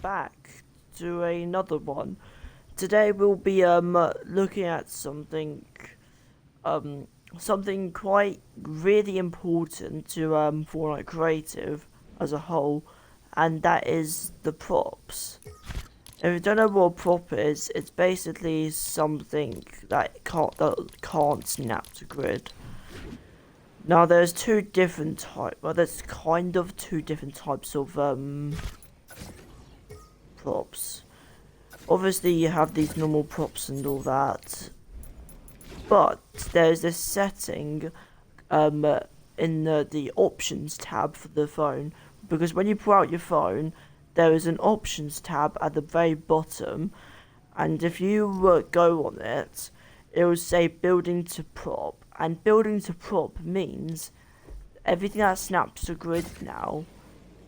back to another one. Today we'll be looking at um something quite really important to Fortnite Creative as a whole, and that is the props. If you don't know what a prop is, it's basically something that can't snap to grid. Now there's two different types. Well, there's kind of two different types of props. Obviously, you have these normal props and all that, but there's this setting um in the options tab for the phone, because when you pull out your phone, there is an options tab at the very bottom, and if you go on it, it will say building to prop, and building to prop means everything that snaps to grid now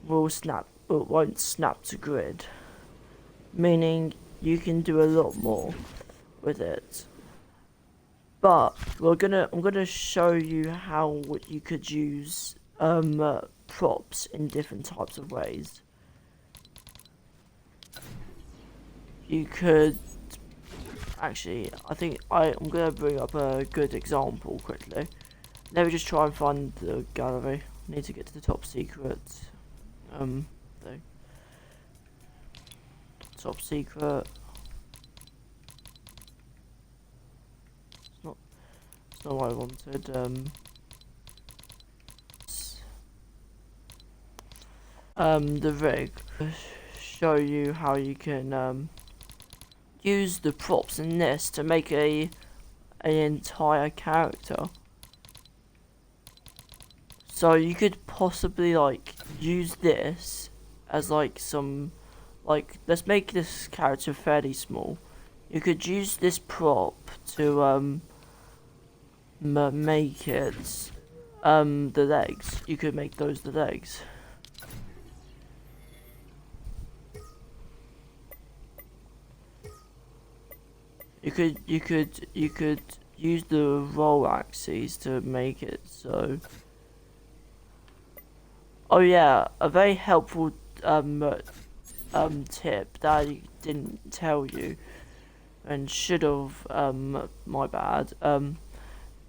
won't snap to grid, meaning you can do a lot more with it. But I'm gonna show you how you could use props in different types of ways. You could actually, I'm gonna bring up a good example quickly. Let me just try and find the gallery. Need to get to the top secret thing. Top secret. It's not what I wanted. The rig. Show you how you can use the props in this to make an entire character. So you could possibly like use this as like let's make this character fairly small. You could use this prop to make it the legs. You could make those the legs. You could use the roll axes to make it so. Oh yeah, a very helpful tip that I didn't tell you and should have, my bad,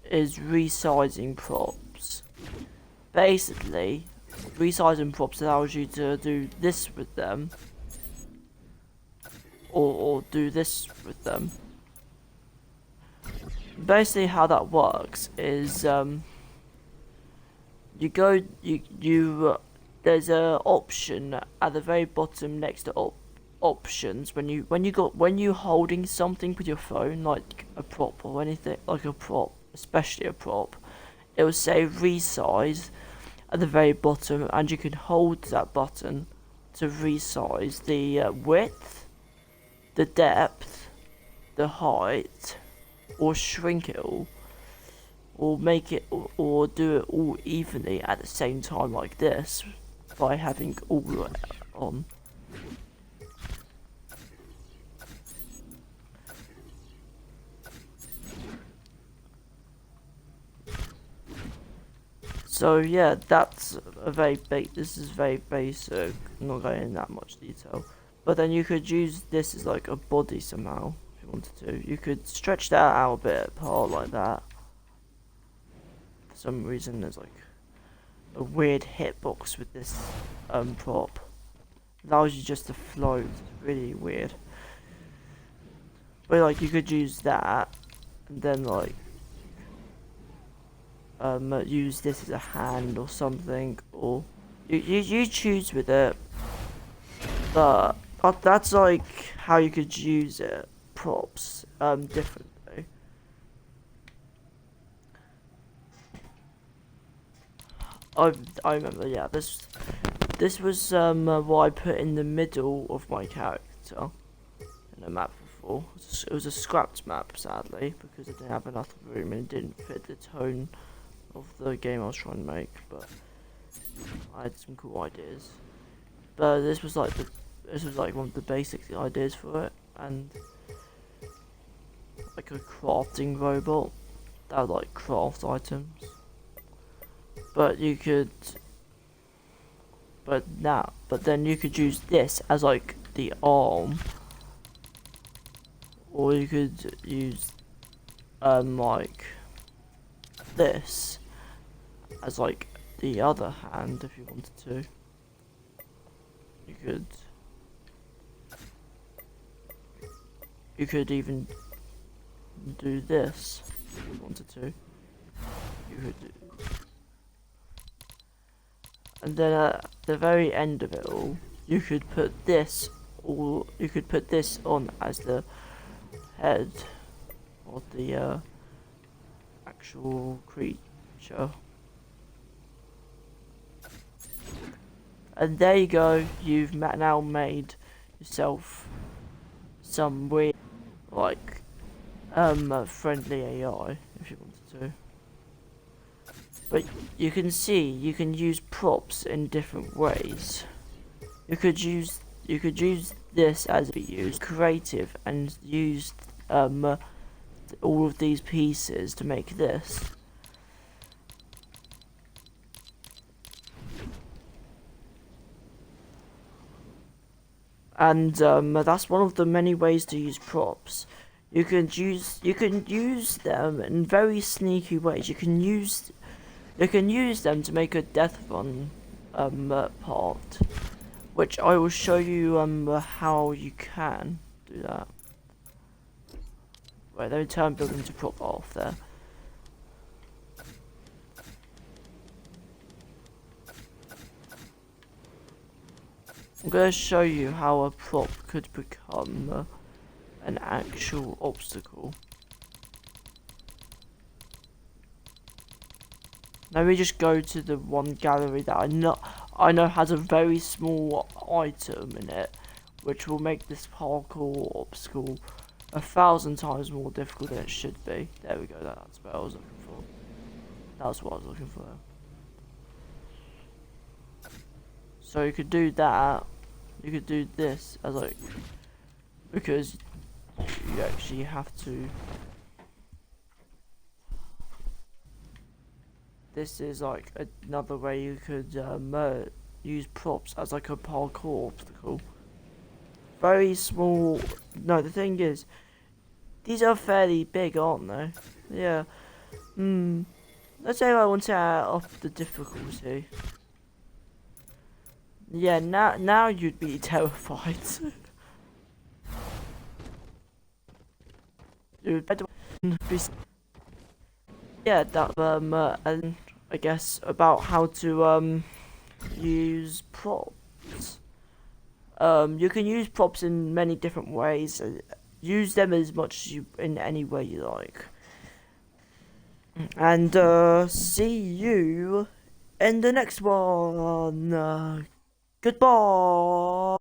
is resizing props. Basically, resizing props allows you to do this with them, or do this with them. Basically how that works is there's a option at the very bottom next to options when you holding something with your phone, like a prop or anything, like a prop, especially a prop, it will say resize at the very bottom, and you can hold that button to resize the width, the depth, the height, or shrink it all, or make it, or do it all evenly at the same time, like this, by having all on. So yeah, that's this is very basic, not going in that much detail. But then you could use this as like a body somehow. Wanted to, you could stretch that out a bit apart like that. For some reason there's like a weird hitbox with this prop. Allows you just to float. It's really weird. But like you could use that and then like use this as a hand or something, or you choose with it. But that's like how you could use it. Props differently. I remember, yeah, this was what I put in the middle of my character in a map before. It was a scrapped map, sadly, because I didn't have enough room and it didn't fit the tone of the game I was trying to make, but I had some cool ideas. But this was like one of the basic ideas for it, and like a crafting robot that would like craft items. But then you could use this as like the arm, or you could use like this as like the other hand if you wanted to. You could even do this if you wanted to. You could do, and then at the very end of it all, you could put this, or you could put this on as the head of the actual creature. And there you go, you've now made yourself some weird, like, friendly AI, if you wanted to. But you can see, you can use props in different ways. You could use this as be used creative and use all of these pieces to make this. And that's one of the many ways to use props. You can use them in very sneaky ways. You can use them to make a death run part, which I will show you how you can do that. Right, let me turn building to prop off there. I'm going to show you how a prop could become an actual obstacle. Let me just go to the one gallery that I know has a very small item in it, which will make this parkour obstacle 1,000 times more difficult than it should be. There we go, that's what I was looking for. That's what I was looking for. So you could do that, you could do this as like, because you actually have to, this is like another way you could use props as like a parkour obstacle. Very small, no, the thing is, these are fairly big, aren't they? Yeah. Let's say I want to up the difficulty. Yeah, now you'd be terrified. You'd be, yeah, that and I guess about how to use props. You can use props in many different ways. Use them as much as in any way you like. And see you in the next one. Goodbye.